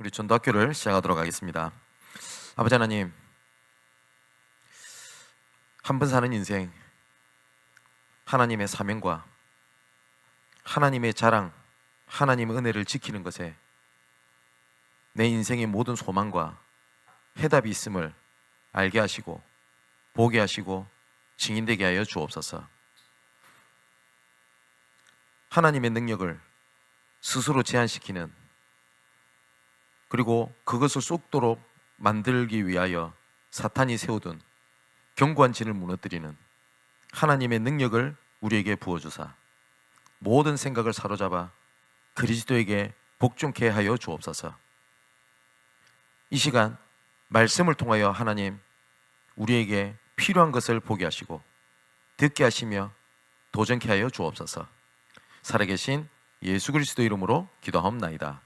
우리 전도학교를 시작하도록 하겠습니다. 아버지 하나님, 한 번 사는 인생, 하나님의 사명과 하나님의 자랑, 하나님의 은혜를 지키는 것에 내 인생의 모든 소망과 해답이 있음을 알게 하시고 보게 하시고 증인되게 하여 주옵소서. 하나님의 능력을 스스로 제한시키는, 그리고 그것을 쏟도록 만들기 위하여 사탄이 세우던 견고한 진을 무너뜨리는 하나님의 능력을 우리에게 부어주사 모든 생각을 사로잡아 그리스도에게 복종케 하여 주옵소서. 이 시간 말씀을 통하여 하나님 우리에게 필요한 것을 보게 하시고 듣게 하시며 도전케 하여 주옵소서. 살아계신 예수 그리스도 이름으로 기도하옵나이다.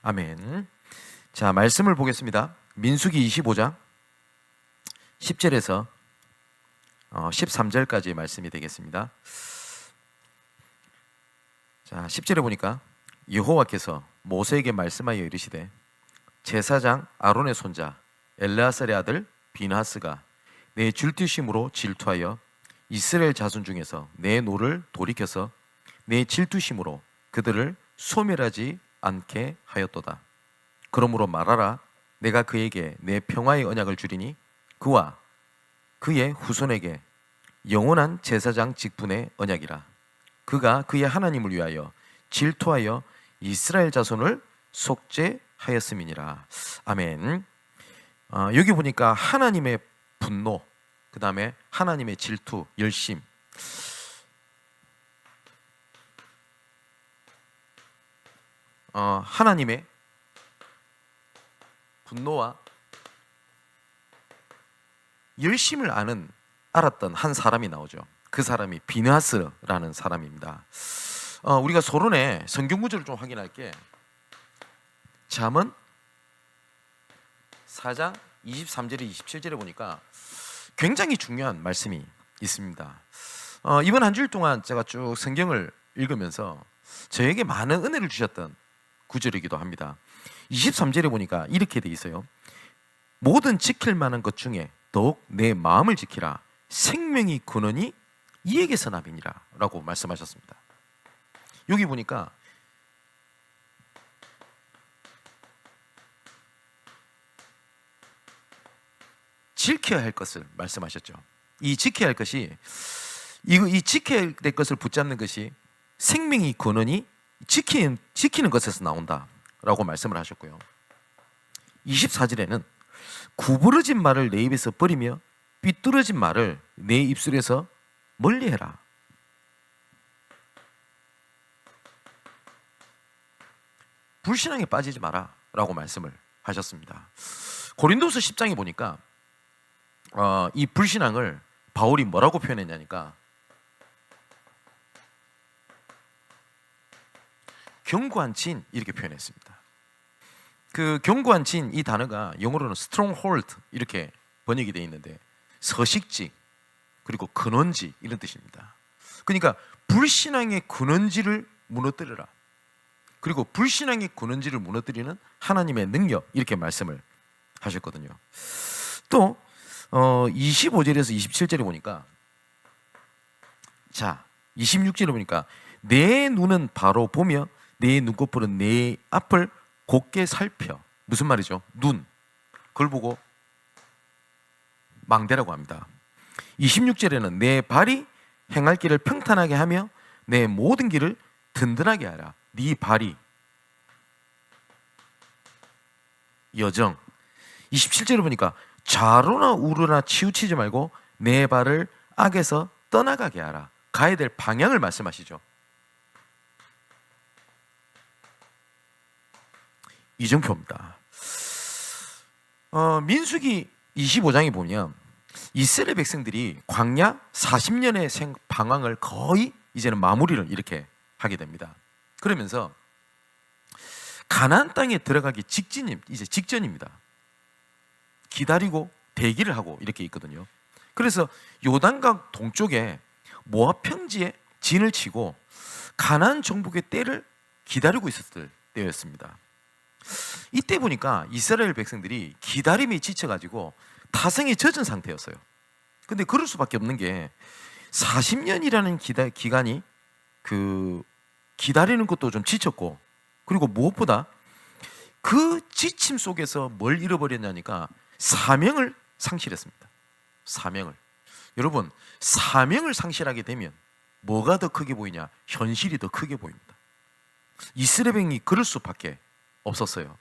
아멘. 자, 말씀을 보겠습니다. 민수기 25장 10절에서 13절까지의 말씀이 되겠습니다. 자, 10절에 보니까 여호와께서 모세에게 말씀하여 이르시되 제사장 아론의 손자 엘르아살의 아들 비느하스가 내 질투심으로 질투하여 이스라엘 자손 중에서 내 노를 돌이켜서 내 질투심으로 그들을 소멸하지 않게 하였도다. 그러므로 말하라. 내가 그에게 내 평화의 언약을 주리니 그와 그의 후손에게 영원한 제사장 직분의 언약이라. 그가 그의 하나님을 위하여 질투하여 이스라엘 자손을 속죄하였음이니라. 아멘. 여기 보니까 하나님의 분노, 그 다음에 하나님의 질투, 열심, 하나님의 분노와 열심을 알았던 한 사람이 나오죠. 그 사람이 비느하스라는 사람입니다. 우리가 서론에 성경 구절을 좀 확인할게. 잠언 4장 23절에 27절에 보니까 굉장히 중요한 말씀이 있습니다. 이번 한 주일 동안 제가 쭉 성경을 읽으면서 저에게 많은 은혜를 주셨던 구절이기도 합니다. 23절에 보니까 이렇게 돼 있어요. 모든 지킬 만한 것 중에 더욱 내 마음을 지키라. 생명이 근원이 이에게서 남이니라 라고 말씀하셨습니다. 여기 보니까 지켜야 할 것을 말씀하셨죠. 이 지켜야 할 것이, 이 지켜야 될 것을 붙잡는 것이 생명이 근원이 지키는 것에서 나온다 라고 말씀을 하셨고요. 24절에는 구부러진 말을 내 입에서 버리며 삐뚤어진 말을 내 입술에서 멀리해라. 불신앙에 빠지지 마라 라고 말씀을 하셨습니다. 고린도서 10장에 보니까 이 불신앙을 바울이 뭐라고 표현했냐니까 견고한 진 이렇게 표현했습니다. 그 견고한 진, 이 단어가 영어로는 stronghold 이렇게 번역이 되어 있는데 서식지 그리고 근원지 이런 뜻입니다. 그러니까 불신앙의 근원지를 무너뜨려라. 그리고 불신앙의 근원지를 무너뜨리는 하나님의 능력 이렇게 말씀을 하셨거든요. 또 25절에서 27절에 보니까, 자 26절에 보니까 내 눈은 바로 보며 내 눈꺼풀은 내 앞을 곱게 살펴. 무슨 말이죠? 눈, 그걸 보고 망대라고 합니다. 26절에는 내 발이 행할 길을 평탄하게 하며 내 모든 길을 든든하게 하라. 네 발이 여정. 27절에 보니까 좌로나 우로나 치우치지 말고 내 발을 악에서 떠나가게 하라. 가야 될 방향을 말씀하시죠. 이정표입니다. 민수기 25장에 보면 이스라엘 백성들이 광야 40년의 방황을 거의 이제는 마무리를 이렇게 하게 됩니다. 그러면서 가나안 땅에 들어가기 직전입니다. 기다리고 대기를 하고 이렇게 있거든요. 그래서 요단강 동쪽에 모압 평지에 진을 치고 가나안 정복의 때를 기다리고 있었을 때였습니다. 이때 보니까 이스라엘 백성들이 기다림에 지쳐가지고 타성에 젖은 상태였어요. 근데 그럴 수밖에 없는 게 40년이라는 기간이 그 기다리는 것도 좀 지쳤고, 그리고 무엇보다 그 지침 속에서 뭘 잃어버렸냐니까 사명을 상실했습니다. 사명을. 여러분, 사명을 상실하게 되면 뭐가 더 크게 보이냐? 현실이 더 크게 보입니다. 이스라엘 백성이 그럴 수밖에 없었어요.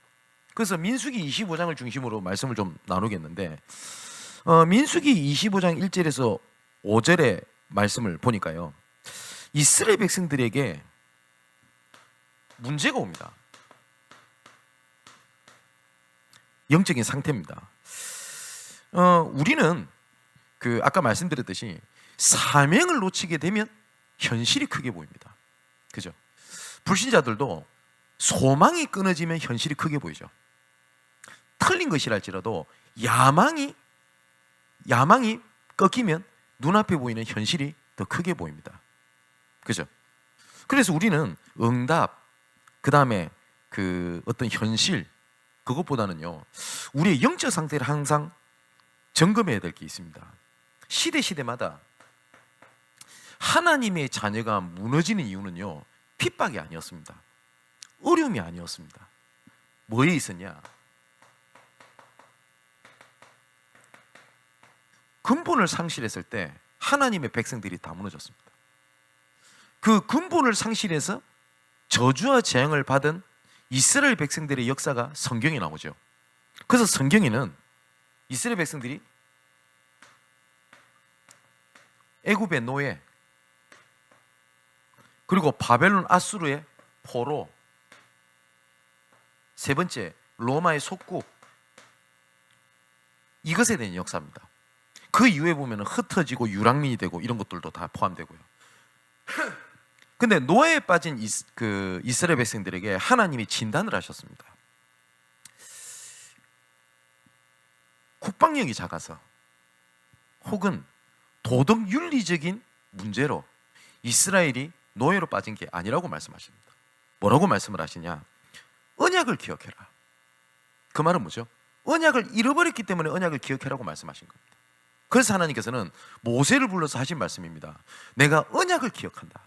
그래서 민수기 25장을 중심으로 말씀을 좀 나누겠는데, 민수기 25장 1절에서 5절의 말씀을 보니까요, 이스라엘 백성들에게 문제가 옵니다. 영적인 상태입니다. 우리는 아까 말씀드렸듯이 사명을 놓치게 되면 현실이 크게 보입니다. 그죠? 불신자들도 소망이 끊어지면 현실이 크게 보이죠. 틀린 것이랄지라도 야망이 꺾이면 눈앞에 보이는 현실이 더 크게 보입니다. 그죠? 그래서 우리는 응답, 그 다음에 어떤 현실, 그것보다는요, 우리의 영적 상태를 항상 점검해야 될 게 있습니다. 시대마다 하나님의 자녀가 무너지는 이유는요, 핍박이 아니었습니다. 어려움이 아니었습니다. 뭐에 있었냐? 근본을 상실했을 때 하나님의 백성들이 다 무너졌습니다. 그 근본을 상실해서 저주와 재앙을 받은 이스라엘 백성들의 역사가 성경에 나오죠. 그래서 성경에는 이스라엘 백성들이 애굽의 노예, 그리고 바벨론 아수르의 포로, 세 번째 로마의 속국, 이것에 대한 역사입니다. 그 이후에 보면 흩어지고 유랑민이 되고 이런 것들도 다 포함되고요. 근데 노예에 빠진 이스라엘 백성들에게 하나님이 진단을 하셨습니다. 국방력이 작아서 혹은 도덕 윤리적인 문제로 이스라엘이 노예로 빠진 게 아니라고 말씀하십니다. 뭐라고 말씀을 하시냐? 언약을 기억해라. 그 말은 뭐죠? 언약을 잃어버렸기 때문에 언약을 기억해라고 말씀하신 겁니다. 그래서 하나님께서는 모세를 불러서 하신 말씀입니다. 내가 언약을 기억한다.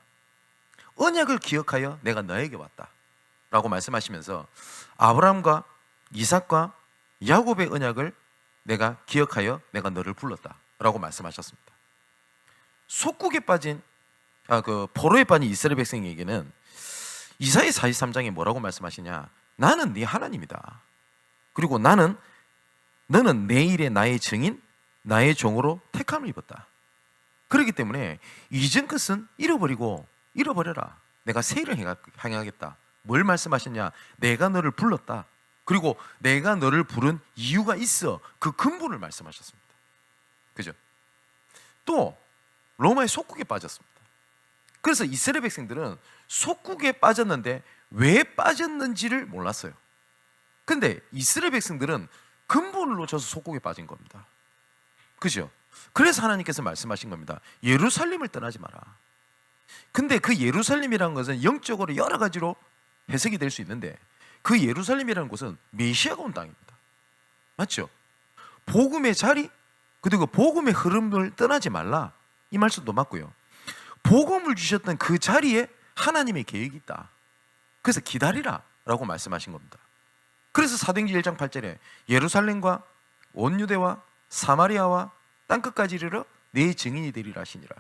언약을 기억하여 내가 너에게 왔다 라고 말씀하시면서 아브라함과 이삭과 야곱의 언약을 내가 기억하여 내가 너를 불렀다 라고 말씀하셨습니다. 속국에 빠진 포로에 빠진 이스라엘 백성에게는 이사야 43장에 뭐라고 말씀하시냐? 나는 네 하나님이다. 그리고 너는 내 일에 나의 증인, 나의 종으로 택함을 입었다. 그렇기 때문에 이전 것은 잃어버려라. 내가 새 일을 행하겠다. 뭘 말씀하셨냐? 내가 너를 불렀다. 그리고 내가 너를 부른 이유가 있어. 그 근본을 말씀하셨습니다. 그죠? 또 로마의 속국에 빠졌습니다. 그래서 이스라엘 백성들은 속국에 빠졌는데 왜 빠졌는지를 몰랐어요. 근데 이스라엘 백성들은 근본을 놓쳐서 속국에 빠진 겁니다. 그죠? 그래서 하나님께서 말씀하신 겁니다. 예루살렘을 떠나지 마라. 근데 그 예루살렘이라는 것은 영적으로 여러 가지로 해석이 될 수 있는데, 그 예루살렘이라는 곳은 메시아가 온 땅입니다. 맞죠? 복음의 자리, 그리고 복음의 흐름을 떠나지 말라, 이 말씀도 맞고요. 복음을 주셨던 그 자리에 하나님의 계획이 있다. 그래서 기다리라 라고 말씀하신 겁니다. 그래서 사도행전 1장 8절에 예루살렘과 온 유대와 사마리아와 땅끝까지 이르러 내 증인이 되리라 하시니라.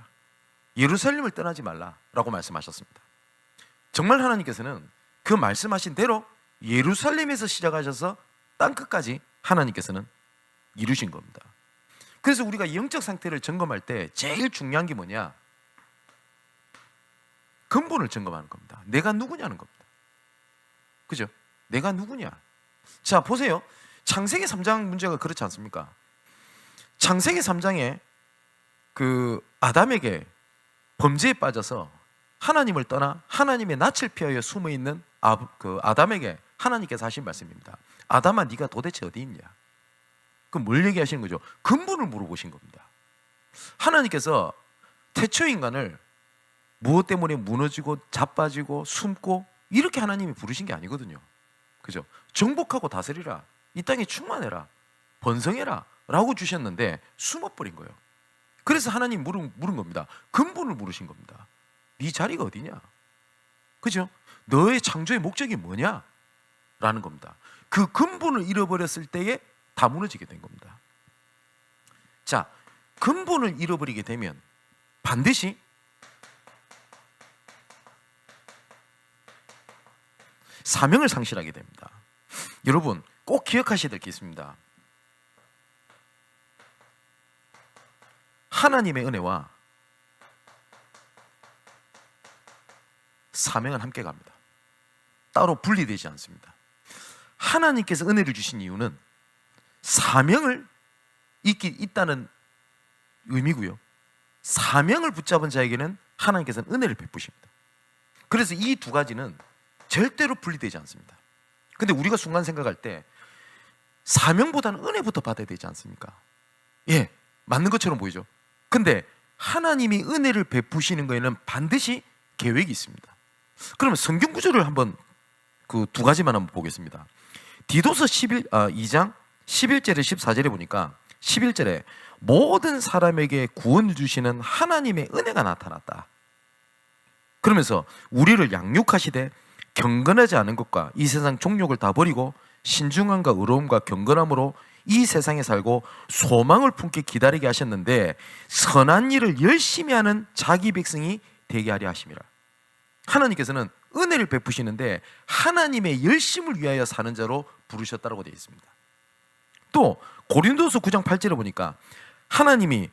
예루살렘을 떠나지 말라라고 말씀하셨습니다. 정말 하나님께서는 그 말씀하신 대로 예루살렘에서 시작하셔서 땅끝까지 하나님께서는 이루신 겁니다. 그래서 우리가 영적 상태를 점검할 때 제일 중요한 게 뭐냐? 근본을 점검하는 겁니다. 내가 누구냐는 겁니다. 그죠? 내가 누구냐? 자, 보세요. 창세기 3장 문제가 그렇지 않습니까? 창세기 3장에 아담에게 범죄에 빠져서 하나님을 떠나 하나님의 낯을 피하여 숨어있는 아담에게 하나님께서 하신 말씀입니다. 아담아, 네가 도대체 어디 있냐? 그럼 뭘 얘기하시는 거죠? 근본을 물어보신 겁니다. 하나님께서 태초 인간을 무엇 때문에 무너지고 자빠지고 숨고 이렇게 하나님이 부르신 게 아니거든요. 그죠? 정복하고 다스리라, 이 땅에 충만해라, 번성해라 라고 주셨는데 숨어버린 거예요. 그래서 하나님 물은 겁니다. 근본을 물으신 겁니다. 네 자리가 어디냐? 그죠? 너의 창조의 목적이 뭐냐? 라는 겁니다. 그 근본을 잃어버렸을 때에 다 무너지게 된 겁니다. 자, 근본을 잃어버리게 되면 반드시 사명을 상실하게 됩니다. 여러분 꼭 기억하셔야 될 게 있습니다. 하나님의 은혜와 사명은 함께 갑니다. 따로 분리되지 않습니다. 하나님께서 은혜를 주신 이유는 사명을 있다는 의미고요, 사명을 붙잡은 자에게는 하나님께서는 은혜를 베푸십니다. 그래서 이 두 가지는 절대로 분리되지 않습니다. 근데 우리가 순간 생각할 때 사명보다는 은혜부터 받아야 되지 않습니까? 예, 맞는 것처럼 보이죠. 근데 하나님이 은혜를 베푸시는 거에는 반드시 계획이 있습니다. 그러면 성경 구절을 한번 그 두 가지만 한번 보겠습니다. 디도서 2장 11절에 14절에 보니까 11절에 모든 사람에게 구원을 주시는 하나님의 은혜가 나타났다. 그러면서 우리를 양육하시되 경건하지 않은 것과 이 세상 종욕을 다 버리고 신중함과 의로움과 경건함으로 이 세상에 살고 소망을 품게 기다리게 하셨는데 선한 일을 열심히 하는 자기 백성이 되게 하려 하심이라. 하나님께서는 은혜를 베푸시는데 하나님의 열심을 위하여 사는 자로 부르셨다고 되어 있습니다. 또 고린도서 9장 8절에 보니까 하나님이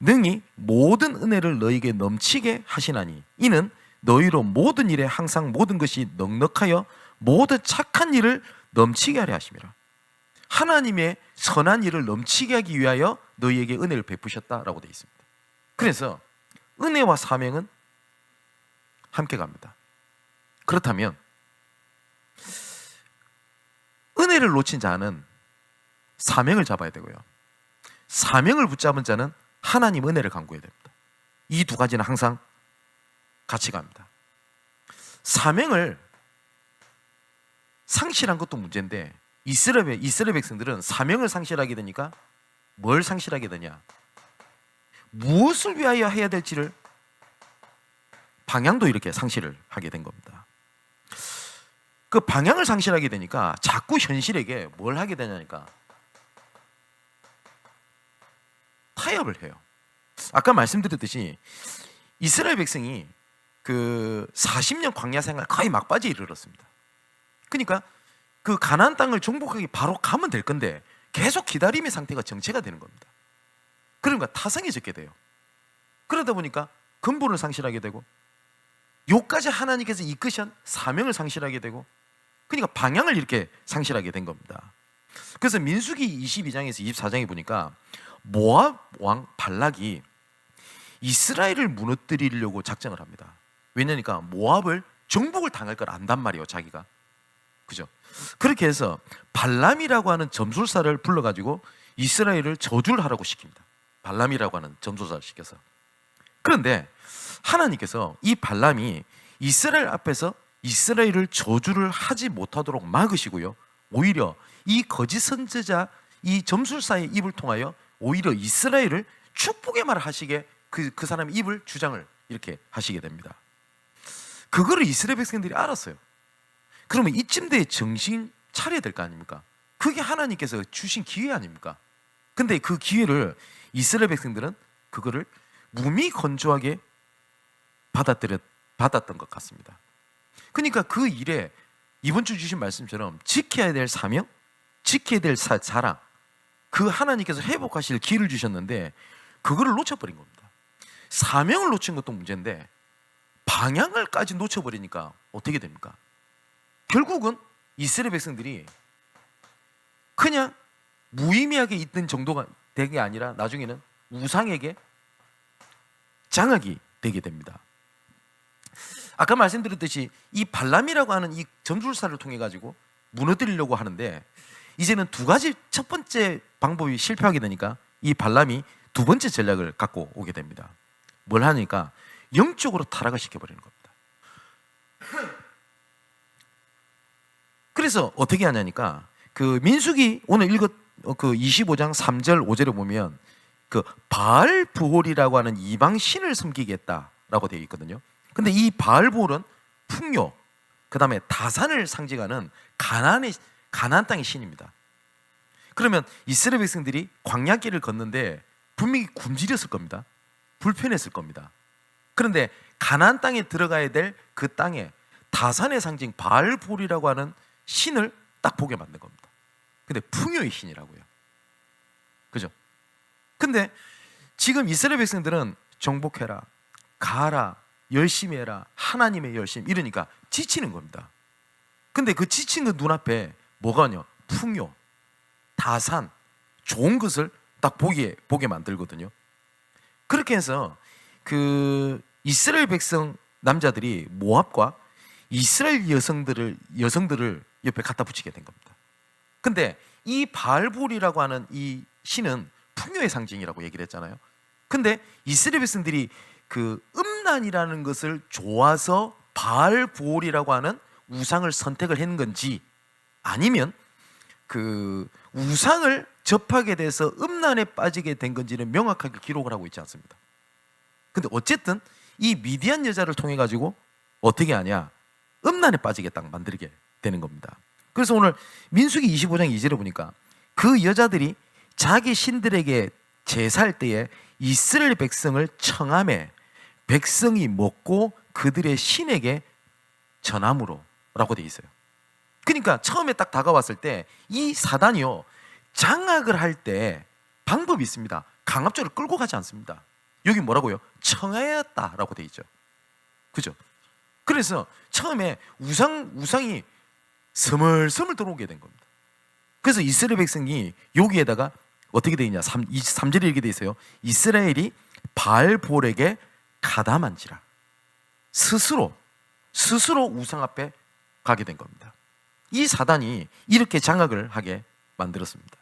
능히 모든 은혜를 너희에게 넘치게 하시나니 이는 너희로 모든 일에 항상 모든 것이 넉넉하여 모든 착한 일을 넘치게 하려 하심이라. 하나님의 선한 일을 넘치게 하기 위하여 너희에게 은혜를 베푸셨다라고 되어 있습니다. 그래서 은혜와 사명은 함께 갑니다. 그렇다면 은혜를 놓친 자는 사명을 잡아야 되고요, 사명을 붙잡은 자는 하나님 은혜를 간구해야 됩니다. 이 두 가지는 항상 같이 갑니다. 사명을 상실한 것도 문제인데 이스라엘 백성들은 사명을 상실하게 되니까 뭘 상실하게 되냐? 무엇을 위하여 해야 될지를 방향도 이렇게 상실을 하게 된 겁니다. 그 방향을 상실하게 되니까 자꾸 현실에게 뭘 하게 되냐니까 타협을 해요. 아까 말씀드렸듯이 이스라엘 백성이 그 40년 광야 생활 거의 막바지에 이르렀습니다. 그러니까 그 가나안 땅을 정복하기 바로 가면 될 건데 계속 기다림의 상태가 정체가 되는 겁니다. 그러니까 타성이 적게 돼요. 그러다 보니까 근본을 상실하게 되고 요까지 하나님께서 이끄신 사명을 상실하게 되고, 그러니까 방향을 이렇게 상실하게 된 겁니다. 그래서 민수기 22장에서 24장에 보니까 모압 왕 발락이 이스라엘을 무너뜨리려고 작정을 합니다. 왜냐니까 모압을 정복을 당할 걸 안단 말이에요, 자기가. 그죠? 그렇게 해서 발람이라고 하는 점술사를 불러가지고 이스라엘을 저주를 하라고 시킵니다. 발람이라고 하는 점술사를 시켜서. 그런데 하나님께서 이 발람이 이스라엘 앞에서 이스라엘을 저주를 하지 못하도록 막으시고요, 오히려 이 거짓 선지자, 이 점술사의 입을 통하여 오히려 이스라엘을 축복의 말을 하시게 그 사람의 입을 주장을 이렇게 하시게 됩니다. 그거를 이스라엘 백성들이 알았어요. 그러면 이쯤 돼 정신 차려야 될 거 아닙니까? 그게 하나님께서 주신 기회 아닙니까? 근데 그 기회를 이스라엘 백성들은 그거를 무미건조하게 받았던 것 같습니다. 그러니까 그 일에 이번 주 주신 말씀처럼 지켜야 될 사명, 지켜야 될 사랑, 그 하나님께서 회복하실 기회를 주셨는데 그거를 놓쳐버린 겁니다. 사명을 놓친 것도 문제인데 방향을까지 놓쳐버리니까 어떻게 됩니까? 결국은 이스라엘 백성들이 그냥 무의미하게 있던 정도가 된 게 아니라 나중에는 우상에게 장악이 되게 됩니다. 아까 말씀드렸듯이 이 발람이라고 하는 이 점술사를 통해 가지고 무너뜨리려고 하는데 이제는 두 가지, 첫 번째 방법이 실패하게 되니까 이 발람이 두 번째 전략을 갖고 오게 됩니다. 뭘 하니까 영적으로 타락을 시켜버리는 겁니다. 그래서 어떻게 하냐니까 그 민수기 오늘 읽었 그 25장 3절 5절에 보면 그 바알브올이라고 하는 이방 신을 섬기겠다라고 되어 있거든요. 근데 이 바알브올은 풍요, 그다음에 다산을 상징하는 가나안 땅의 신입니다. 그러면 이스라엘 백성들이 광야길을 걷는데 분명히 굶주렸을 겁니다. 불편했을 겁니다. 그런데 가나안 땅에 들어가야 될 그 땅에 다산의 상징 바알볼이라고 하는 신을 딱 보게 만든 겁니다. 근데 풍요의 신이라고요. 그죠? 근데 지금 이스라엘 백성들은 정복해라, 가라, 열심히 해라, 하나님의 열심 이러니까 지치는 겁니다. 근데 그 지친 그 눈앞에 뭐가 오냐? 풍요, 다산, 좋은 것을 딱 보게 만들거든요. 그렇게 해서 그 이스라엘 백성 남자들이 모압과 이스라엘 여성들을 옆에 갖다 붙이게 된 겁니다. 근데 이 바알볼이라고 하는 이 신은 풍요의 상징이라고 얘기를 했잖아요. 근데 이스라엘 백성들이 그 음란이라는 것을 좋아서 바알볼이라고 하는 우상을 선택을 한 건지, 아니면 그 우상을 접하게 돼서 음란에 빠지게 된 건지는 명확하게 기록을 하고 있지 않습니다. 근데 어쨌든 이 미디안 여자를 통해 가지고 어떻게 하냐? 음란에 빠지게 딱 만들게 되는 겁니다. 그래서 오늘 민수기 25장 2절에 보니까 그 여자들이 자기 신들에게 제사할 때에 이스라엘 백성을 청함에 백성이 먹고 그들의 신에게 전함으로 라고 되어 있어요. 그러니까 처음에 딱 다가왔을 때 이 사단이요, 장악을 할 때 방법이 있습니다. 강압적으로 끌고 가지 않습니다. 여기 뭐라고요? 청하였다라고 되어 있죠. 그죠? 그래서 처음에 우상이 스멀스멀 들어오게 된 겁니다. 그래서 이스라엘 백성이 여기에다가 어떻게 되어 있냐? 23절에 이렇게 되어 있어요. 이스라엘이 바알볼에게 가담한지라. 스스로 우상 앞에 가게 된 겁니다. 이 사단이 이렇게 장악을 하게 만들었습니다.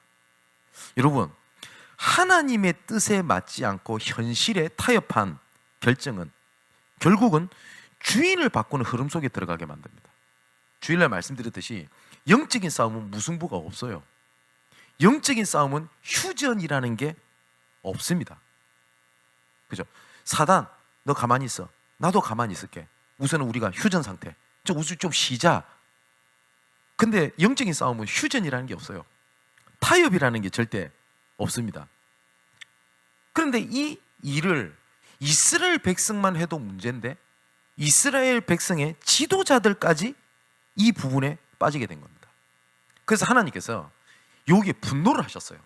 여러분, 하나님의 뜻에 맞지 않고 현실에 타협한 결정은 결국은 주인을 바꾸는 흐름 속에 들어가게 만듭니다. 주일날 말씀드렸듯이 영적인 싸움은 무승부가 없어요. 영적인 싸움은 휴전이라는 게 없습니다. 그죠? 사단, 너 가만히 있어. 나도 가만히 있을게. 우선은 우리가 휴전 상태. 좀 쉬자. 근데 영적인 싸움은 휴전이라는 게 없어요. 타협이라는 게 절대 없습니다. 그런데 이 일을 이스라엘 백성만 해도 문제인데 이스라엘 백성의 지도자들까지 이 부분에 빠지게 된 겁니다. 그래서 하나님께서 여기에 분노를 하셨어요.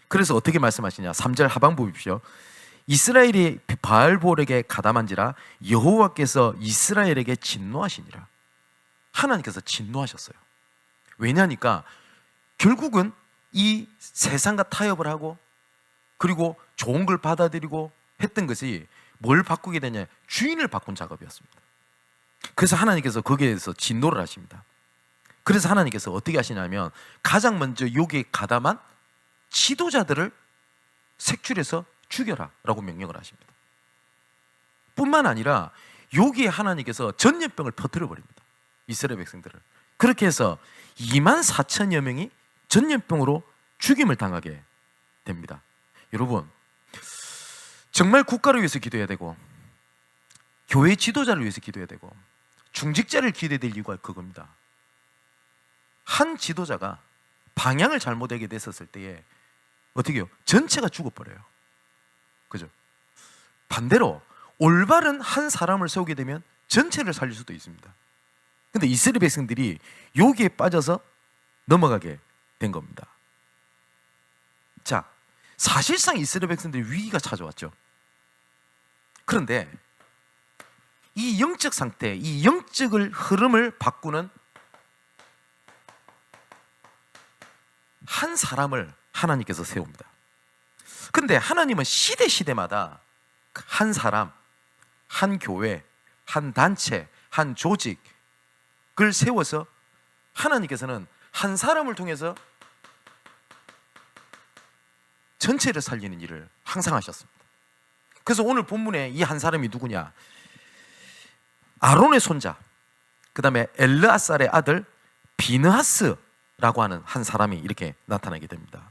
그래서 어떻게 말씀하시냐? 3절 하반부 보십시오. 이스라엘이 바알볼에게 가담한지라 여호와께서 이스라엘에게 진노하시니라. 하나님께서 진노하셨어요. 왜냐니까 결국은 이 세상과 타협을 하고 그리고 좋은 걸 받아들이고 했던 것이 뭘 바꾸게 되냐? 주인을 바꾼 작업이었습니다. 그래서 하나님께서 거기에 대해서 진노를 하십니다. 그래서 하나님께서 어떻게 하시냐면 가장 먼저 여기에 가담한 지도자들을 색출해서 죽여라 라고 명령을 하십니다. 뿐만 아니라 여기에 하나님께서 전염병을 퍼뜨려 버립니다. 이스라엘 백성들을. 그렇게 해서 24,000여 명이 전염병으로 죽임을 당하게 됩니다. 여러분, 정말 국가를 위해서 기도해야 되고 교회 지도자를 위해서 기도해야 되고 중직자를 기도해야 될 이유가 그겁니다. 한 지도자가 방향을 잘못하게 됐었을 때에 어떻게 해요? 전체가 죽어버려요. 그죠? 반대로 올바른 한 사람을 세우게 되면 전체를 살릴 수도 있습니다. 근데 이스라엘 백성들이 여기에 빠져서 넘어가게 된 겁니다. 자, 사실상 이스라엘 백성들이 위기가 찾아왔죠. 그런데 이 영적 상태, 이 영적을 흐름을 바꾸는 한 사람을 하나님께서 세웁니다. 근데 하나님은 시대마다 한 사람, 한 교회, 한 단체, 한 조직을 세워서 하나님께서는 한 사람을 통해서 전체를 살리는 일을 항상 하셨습니다. 그래서 오늘 본문에 이 한 사람이 누구냐? 아론의 손자, 그 다음에 엘르아살의 아들 비느하스라고 하는 한 사람이 이렇게 나타나게 됩니다.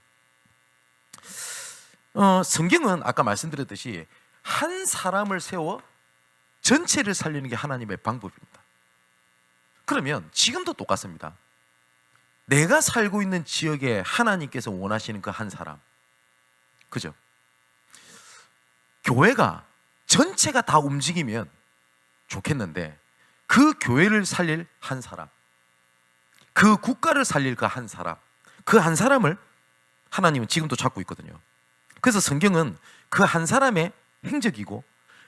성경은 아까 말씀드렸듯이 한 사람을 세워 전체를 살리는 게 하나님의 방법입니다. 그러면 지금도 똑같습니다. 내가 살고 있는 지역에 하나님께서 원하시는 그 한 사람, 그죠? 교회가 전체가 다 움직이면 좋겠는데 그 교회를 살릴 한 사람, 그 국가를 살릴 그 한 사람, 그 한 사람을 하나님은 지금도 찾고 있거든요. 그래서 성경은 그 한 사람의 행적이고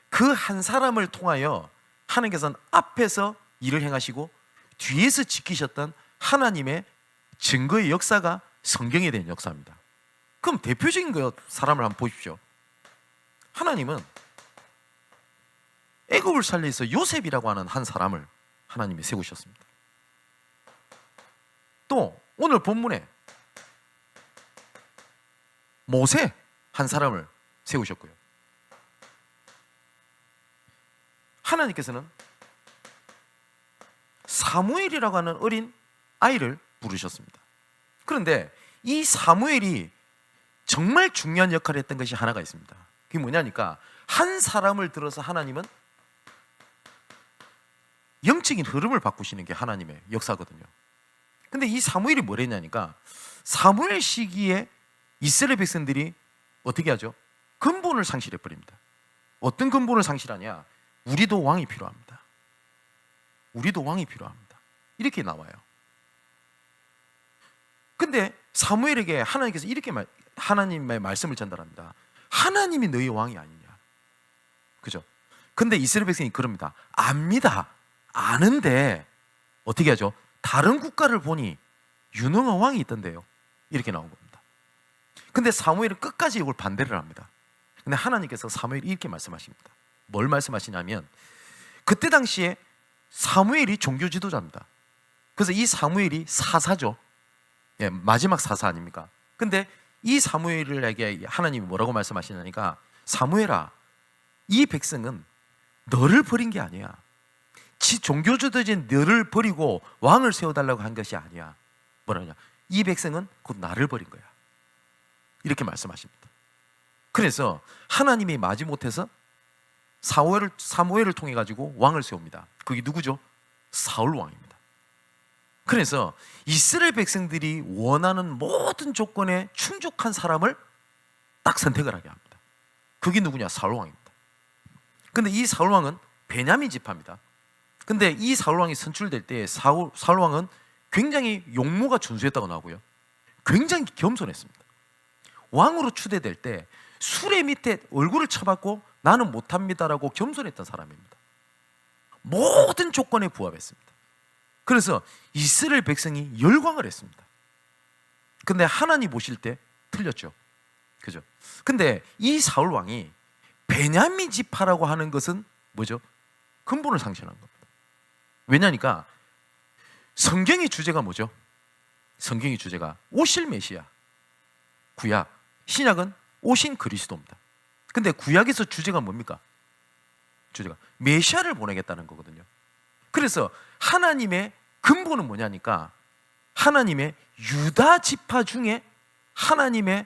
그 한 사람을 통하여 하나님께서는 앞에서 일을 행하시고 뒤에서 지키셨던 하나님의 증거의 역사가 성경에 대한 역사입니다. 그럼 대표적인 사람을 한번 보십시오. 하나님은 애굽을 살리서 요셉이라고 하는 한 사람을 하나님이 세우셨습니다. 또 오늘 본문에 모세 한 사람을 세우셨고요. 하나님께서는 사무엘이라고 하는 어린 아이를 부르셨습니다. 그런데 이 사무엘이 정말 중요한 역할을 했던 것이 하나가 있습니다. 그게 뭐냐니까 한 사람을 들어서 하나님은 영적인 흐름을 바꾸시는 게 하나님의 역사거든요. 근데 이 사무엘이 뭘 했냐니까 사무엘 시기에 이스라엘 백성들이 어떻게 하죠? 근본을 상실해 버립니다. 어떤 근본을 상실하냐? 우리도 왕이 필요합니다. 우리도 왕이 필요합니다. 이렇게 나와요. 근데 사무엘에게 하나님께서 이렇게 하나님의 말씀을 전달합니다. 하나님이 너희 왕이 아니냐. 그죠? 근데 이스라엘 백성이 그럽니다. 압니다. 아는데 어떻게 하죠? 다른 국가를 보니 유능한 왕이 있던데요. 이렇게 나온 겁니다. 근데 사무엘은 끝까지 이걸 반대를 합니다. 근데 하나님께서 사무엘이 이렇게 말씀하십니다. 뭘 말씀하시냐면 그때 당시에 사무엘이 종교 지도자입니다. 그래서 이 사무엘이 사사죠. 예, 마지막 사사 아닙니까? 근데 이 사무엘에게 하나님이 뭐라고 말씀하시냐니까 사무엘아, 이 백성은 너를 버린 게 아니야. 종교 지도자인 너를 버리고 왕을 세워달라고 한 것이 아니야. 뭐라냐? 이 백성은 곧 나를 버린 거야. 이렇게 말씀하십니다. 그래서 하나님이 마지못해서 사무엘을 통해 가지고 왕을 세웁니다. 그게 누구죠? 사울 왕입니다. 그래서 이스라엘 백성들이 원하는 모든 조건에 충족한 사람을 딱 선택을 하게 합니다. 그게 누구냐? 사울 왕입니다. 근데 이 사울 왕은 베냐민 지파입니다. 근데 이 사울 왕이 선출될 때 사울 왕은 굉장히 용모가 준수했다고 나오고요. 굉장히 겸손했습니다. 왕으로 추대될 때 수레 밑에 얼굴을 쳐박고 나는 못합니다라고 겸손했던 사람입니다. 모든 조건에 부합했습니다. 그래서 이스라엘 백성이 열광을 했습니다. 근데 하나님 보실 때 틀렸죠. 그죠? 근데 이 사울 왕이 베냐민 지파라고 하는 것은 뭐죠? 근본을 상실한 겁니다. 왜냐니까 성경의 주제가 뭐죠? 성경의 주제가 오실 메시아, 구약, 신약은 오신 그리스도입니다. 근데 구약에서 주제가 뭡니까? 주제가 메시아를 보내겠다는 거거든요. 그래서 하나님의 근본은 뭐냐니까 하나님의 유다 지파 중에 하나님의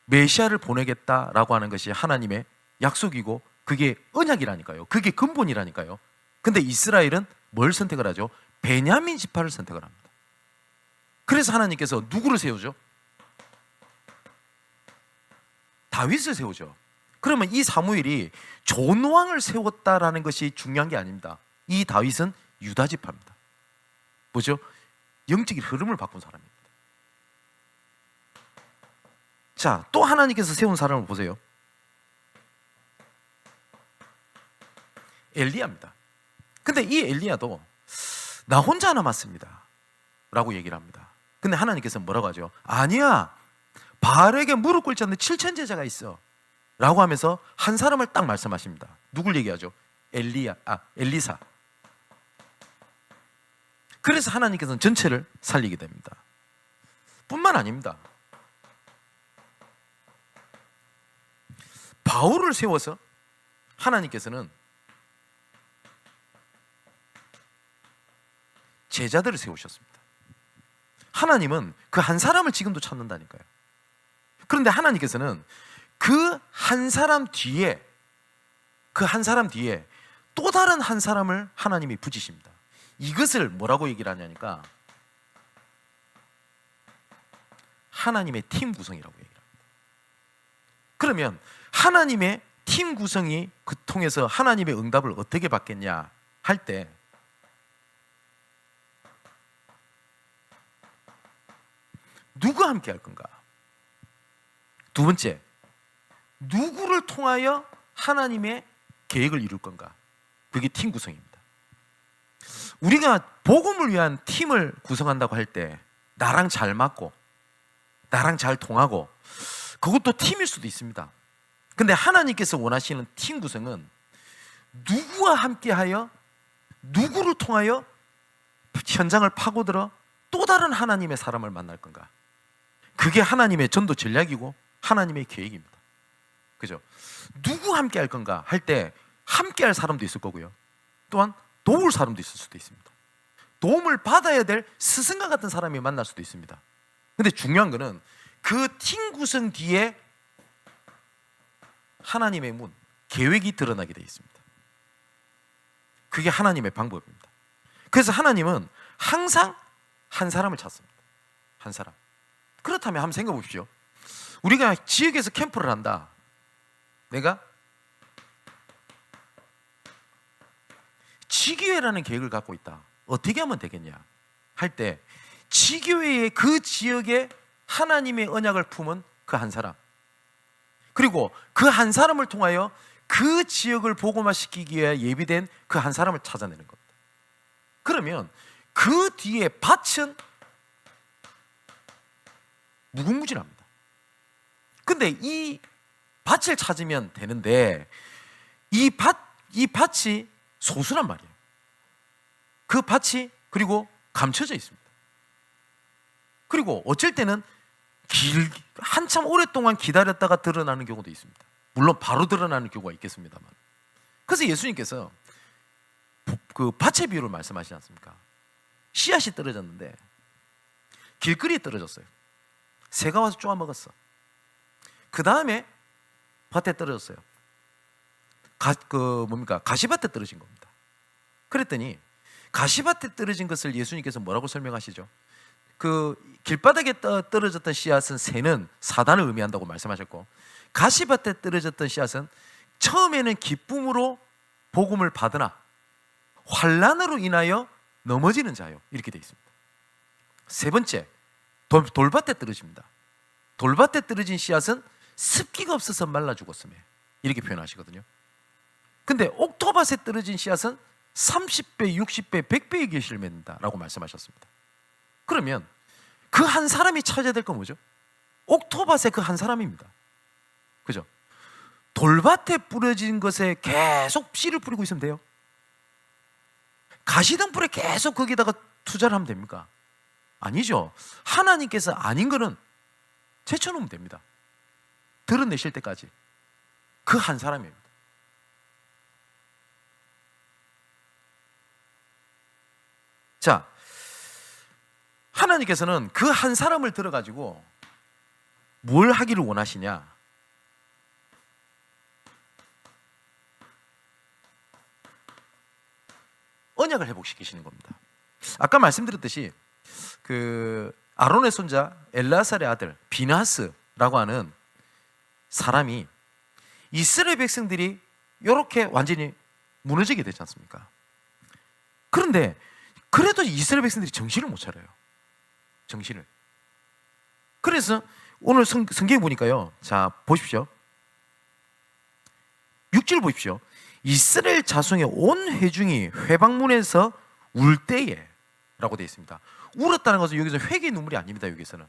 메시아를 보내겠다라고 하는 것이 하나님의 약속이고 그게 언약이라니까요. 그게 근본이라니까요. 근데 이스라엘은 뭘 선택을 하죠? 베냐민 지파를 선택을 합니다. 그래서 하나님께서 누구를 세우죠? 다윗을 세우죠. 그러면 이 사무엘이 좋은 왕을 세웠다라는 것이 중요한 게 아닙니다. 이 다윗은 유다 지파입니다. 뭐죠? 영적인 흐름을 바꾼 사람입니다. 자, 또 하나님께서 세운 사람을 보세요. 엘리야입니다. 근데 이 엘리야도 나 혼자 남았습니다 라고 얘기를 합니다. 근데 하나님께서 뭐라고 하죠? 아니야, 바알에게 무릎 꿇지 않는 7천 제자가 있어 라고 하면서 한 사람을 딱 말씀하십니다. 누굴 얘기하죠? 엘리사. 그래서 하나님께서는 전체를 살리게 됩니다. 뿐만 아닙니다. 바울을 세워서 하나님께서는 제자들을 세우셨습니다. 하나님은 그 한 사람을 지금도 찾는다니까요. 그런데 하나님께서는 그 한 사람 뒤에 또 다른 한 사람을 하나님이 부지십니다. 이것을 뭐라고 얘기를 하냐니까 하나님의 팀 구성이라고 얘기를 합니다. 그러면 하나님의 팀 구성이 그 통해서 하나님의 응답을 어떻게 받겠냐 할 때 누구와 함께 할 건가? 두 번째, 누구를 통하여 하나님의 계획을 이룰 건가? 그게 팀 구성입니다. 우리가 복음을 위한 팀을 구성한다고 할 때 나랑 잘 맞고 나랑 잘 통하고 그것도 팀일 수도 있습니다. 근데 하나님께서 원하시는 팀 구성은 누구와 함께하여 누구를 통하여 현장을 파고들어 또 다른 하나님의 사람을 만날 건가? 그게 하나님의 전도 전략이고 하나님의 계획입니다. 그죠? 누구 함께 할 건가 할 때 함께 할 사람도 있을 거고요. 또한 도울 사람도 있을 수도 있습니다. 도움을 받아야 될 스승과 같은 사람이 만날 수도 있습니다. 근데 중요한 거는 그 팀 구성 뒤에 하나님의 문, 계획이 드러나게 되어 있습니다. 그게 하나님의 방법입니다. 그래서 하나님은 항상 한 사람을 찾습니다. 한 사람. 그렇다면 한번 생각해 보십시오. 우리가 지역에서 캠프를 한다. 내가 지교회라는 계획을 갖고 있다. 어떻게 하면 되겠냐 할 때 지교회의 그 지역에 하나님의 언약을 품은 그 한 사람, 그리고 그 한 사람을 통하여 그 지역을 복음화시키기 위해 예비된 그 한 사람을 찾아내는 겁니다. 그러면 그 뒤에 밭은 무궁무진합니다. 근데 이 밭을 찾으면 되는데 이 밭이 소수란 말이에요. 그 밭이 그리고 감춰져 있습니다. 그리고 어쩔 때는 한참 오랫동안 기다렸다가 드러나는 경우도 있습니다. 물론 바로 드러나는 경우가 있겠습니다만. 그래서 예수님께서 그 밭의 비유를 말씀하시지 않습니까? 씨앗이 떨어졌는데 길거리에 떨어졌어요. 새가 와서 쪼아 먹었어. 그 다음에 밭에 떨어졌어요. 가시밭에 떨어진 겁니다. 그랬더니 가시밭에 떨어진 것을 예수님께서 뭐라고 설명하시죠? 그 길바닥에 떨어졌던 씨앗은 새는 사단을 의미한다고 말씀하셨고, 가시밭에 떨어졌던 씨앗은 처음에는 기쁨으로 복음을 받으나 환난으로 인하여 넘어지는 자요, 이렇게 되어 있습니다. 세 번째, 돌밭에 떨어집니다. 돌밭에 떨어진 씨앗은 습기가 없어서 말라 죽었으며, 이렇게 표현하시거든요. 근데 옥토밭에 떨어진 씨앗은 30배, 60배, 100배의 결실을 맺는다라고 말씀하셨습니다. 그러면 그 한 사람이 찾아야 될 건 뭐죠? 옥토밭의 그 한 사람입니다. 그죠? 돌밭에 뿌려진 것에 계속 씨를 뿌리고 있으면 돼요? 가시덤불에 계속 거기다가 투자를 하면 됩니까? 아니죠. 하나님께서 아닌 거는 제쳐놓으면 됩니다. 드러내실 때까지. 그 한 사람입니다. 자, 하나님께서는 그 한 사람을 들어가지고 뭘 하기를 원하시냐? 언약을 회복시키시는 겁니다. 아까 말씀드렸듯이 그 아론의 손자 엘르아살의 아들 비느하스라고 하는 사람이 이스라엘 백성들이 이렇게 완전히 무너지게 되지 않습니까? 그런데 그래도 이스라엘 백성들이 정신을 못 차려요. 정신을. 그래서 오늘 성경에 보니까요. 자, 보십시오. 6절 보십시오. 이스라엘 자손의 온 회중이 회방문에서 울 때에 라고 되어 있습니다. 울었다는 것은 여기서 회개의 눈물이 아닙니다. 여기서는.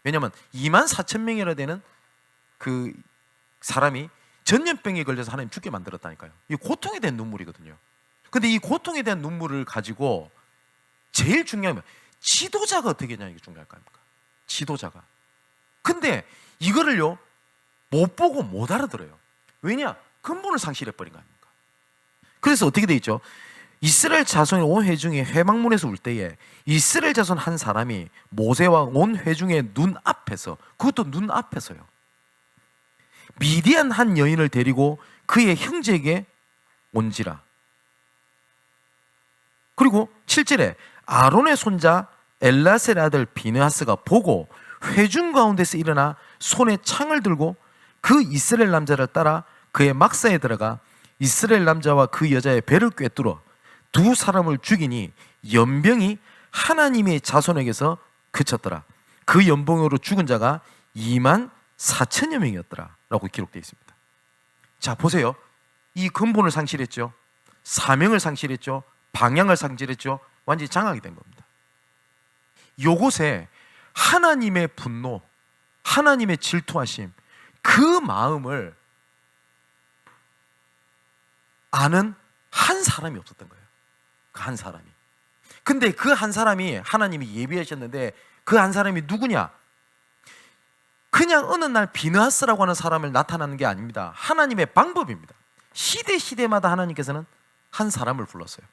왜냐하면 24,000명이나 되는 그 사람이 전염병에 걸려서 하나님 죽게 만들었다니까요. 이 고통에 대한 눈물이거든요. 근데 이 고통에 대한 눈물을 가지고 제일 중요한 건 지도자가 어떻게 하냐, 이게 중요할 거 아닙니까? 지도자가. 근데 이거를요 못 보고 못 알아들어요. 왜냐? 근본을 상실해버린 거 아닙니까? 그래서 어떻게 돼 있죠? 이스라엘 자손의 온 회중이 회막문에서 울 때에 이스라엘 자손 한 사람이 모세와 온 회중의 눈앞에서, 그것도 눈앞에서요, 미디안 한 여인을 데리고 그의 형제에게 온지라. 그리고 7절에 아론의 손자 엘라셀의 아들 비느하스가 보고 회중 가운데서 일어나 손에 창을 들고 그 이스라엘 남자를 따라 그의 막사에 들어가 이스라엘 남자와 그 여자의 배를 꿰뚫어 두 사람을 죽이니 연병이 하나님의 자손에게서 그쳤더라. 그 연병으로 죽은 자가 2만 4천여 명이었더라 라고 기록되어 있습니다. 자, 보세요. 이 근본을 상실했죠. 사명을 상실했죠. 방향을 상실했죠. 완전히 장악이 된 겁니다. 요곳에 하나님의 분노, 하나님의 질투하심, 그 마음을 아는 한 사람이 없었던 거예요. 그 한 사람이. 근데 그 한 사람이 하나님이 예비하셨는데 그 한 사람이 누구냐? 그냥 어느 날 비느하스라고 하는 사람을 나타나는 게 아닙니다. 하나님의 방법입니다. 시대마다 하나님께서는 한 사람을 불렀어요.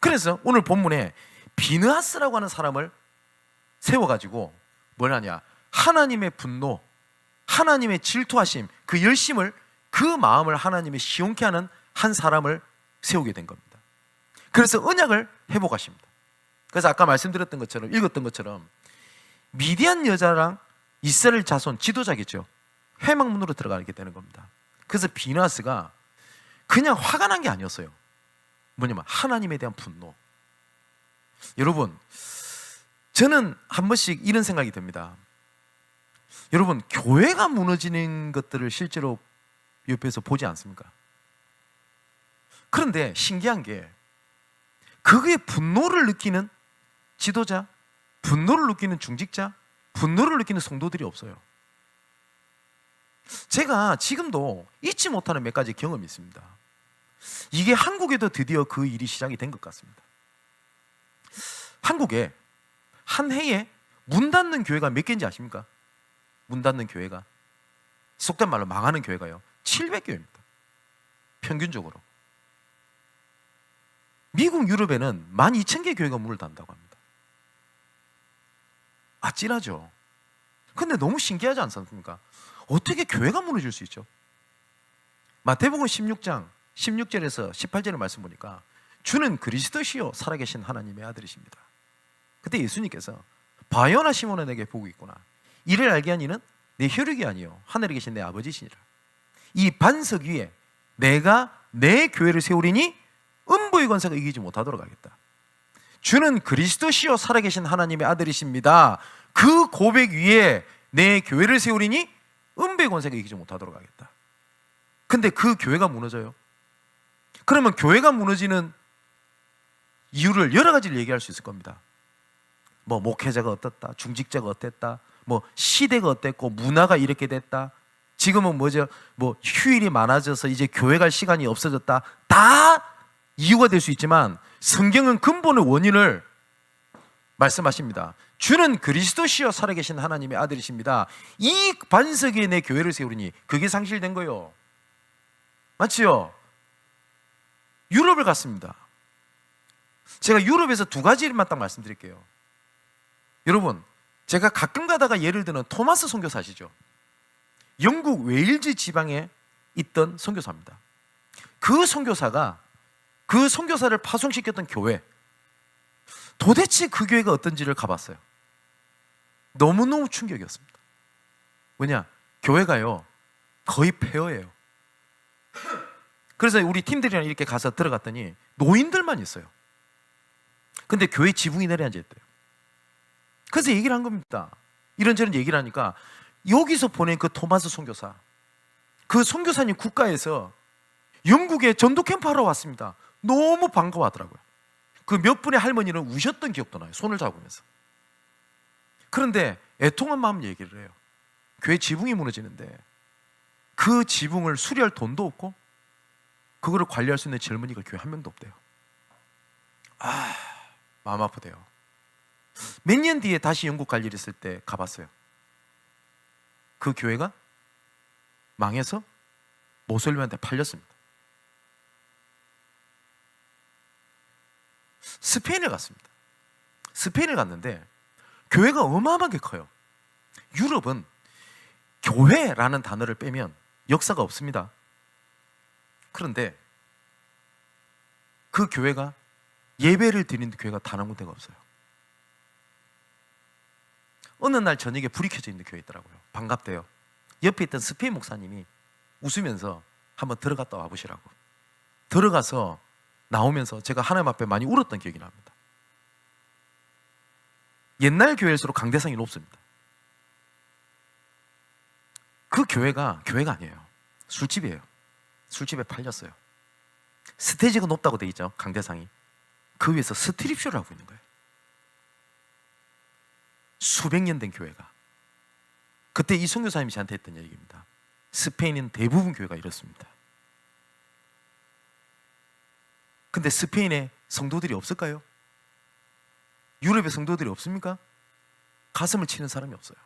그래서 오늘 본문에 비느하스라고 하는 사람을 세워가지고 뭐냐냐, 하나님의 분노, 하나님의 질투하심, 그 열심을, 그 마음을 하나님이 시원케 하는 한 사람을 세우게 된 겁니다. 그래서 언약을 회복하십니다. 그래서 아까 말씀드렸던 것처럼, 읽었던 것처럼 미디안 여자랑 이스라엘 자손 지도자겠죠, 회막문으로 들어가게 되는 겁니다. 그래서 비느하스가 그냥 화가 난 게 아니었어요. 뭐냐면 하나님에 대한 분노. 여러분, 저는 한 번씩 이런 생각이 듭니다. 여러분, 교회가 무너지는 것들을 실제로 옆에서 보지 않습니까? 그런데 신기한 게 그의 분노를 느끼는 지도자, 분노를 느끼는 중직자, 분노를 느끼는 성도들이 없어요. 제가 지금도 잊지 못하는 몇 가지 경험이 있습니다. 이게 한국에도 드디어 그 일이 시작이 된 것 같습니다. 한국에 한 해에 문 닫는 교회가 몇 개인지 아십니까? 문 닫는 교회가, 속된 말로 망하는 교회가요, 700교회입니다. 평균적으로. 미국, 유럽에는 12,000개 교회가 문을 닫는다고 합니다. 아찔하죠. 근데 너무 신기하지 않습니까? 어떻게 교회가 무너질 수 있죠? 마태복음 16장 16절에서 18절의 말씀 보니까 주는 그리스도시요 살아계신 하나님의 아들이십니다. 그때 예수님께서 바요나 시몬아 내게 보고 있구나. 이를 알게 한 이는 내 혈육이 아니요 하늘에 계신 내 아버지시니라. 이 반석 위에 내가 내 교회를 세우리니 음부의 권세가 이기지 못하도록 하겠다. 주는 그리스도시요 살아계신 하나님의 아들이십니다. 그 고백 위에 내 교회를 세우리니 음부의 권세가 이기지 못하도록 하겠다. 근데 그 교회가 무너져요. 그러면 교회가 무너지는 이유를 여러 가지를 얘기할 수 있을 겁니다. 뭐 목회자가 어떻다, 중직자가 어땠다, 뭐 시대가 어땠고 문화가 이렇게 됐다, 지금은 뭐죠, 뭐 휴일이 많아져서 이제 교회 갈 시간이 없어졌다, 다 이유가 될 수 있지만 성경은 근본의 원인을 말씀하십니다. 주는 그리스도시여 살아계신 하나님의 아들이십니다. 이 반석 위에 내 교회를 세우리니, 그게 상실된 거예요. 맞지요? 유럽을 갔습니다. 제가 유럽에서 두 가지만 딱 말씀드릴게요. 여러분, 제가 가끔 가다가 예를 드는 토마스 선교사 아시죠? 영국 웨일즈 지방에 있던 선교사입니다. 그 선교사가 그 선교사를 파송시켰던 교회, 도대체 그 교회가 어떤지를 가봤어요. 너무너무 충격이었습니다. 뭐냐? 교회가요 거의 폐허예요. 그래서 우리 팀들이랑 이렇게 가서 들어갔더니 노인들만 있어요. 근데 교회 지붕이 내려앉아있대요. 그래서 얘기를 한 겁니다. 이런저런 얘기를 하니까 여기서 보낸 그 토마스 선교사, 그 선교사님 국가에서 영국에 전도 캠프 하러 왔습니다. 너무 반가워하더라고요. 그 몇 분의 할머니는 우셨던 기억도 나요. 손을 잡으면서. 그런데 애통한 마음 얘기를 해요. 교회 지붕이 무너지는데 그 지붕을 수리할 돈도 없고 그거를 관리할 수 있는 젊은이가 교회 한 명도 없대요. 아, 마음 아프대요. 몇 년 뒤에 다시 영국 갈 일 있을 때 가봤어요. 그 교회가 망해서 모슬림한테 팔렸습니다. 스페인을 갔습니다. 스페인을 갔는데 교회가 어마어마하게 커요. 유럽은 교회라는 단어를 빼면 역사가 없습니다. 그런데 그 교회가 예배를 드리는 교회가 단 한 군데가 없어요. 어느 날 저녁에 불이 켜져 있는 교회 있더라고요. 반갑대요. 옆에 있던 스페인 목사님이 웃으면서 한번 들어갔다 와보시라고. 들어가서 나오면서 제가 하나님 앞에 많이 울었던 기억이 납니다. 옛날 교회일수록 강대상이 높습니다. 그 교회가 아니에요. 술집이에요. 술집에 팔렸어요. 스테이지가 높다고 돼 있죠. 강대상이. 그 위에서 스트립쇼를 하고 있는 거예요. 수백 년 된 교회가. 그때 이 선교사님이 저한테 했던 얘기입니다. 스페인은 대부분 교회가 이렇습니다. 근데 스페인에 성도들이 없을까요? 유럽에 성도들이 없습니까? 가슴을 치는 사람이 없어요.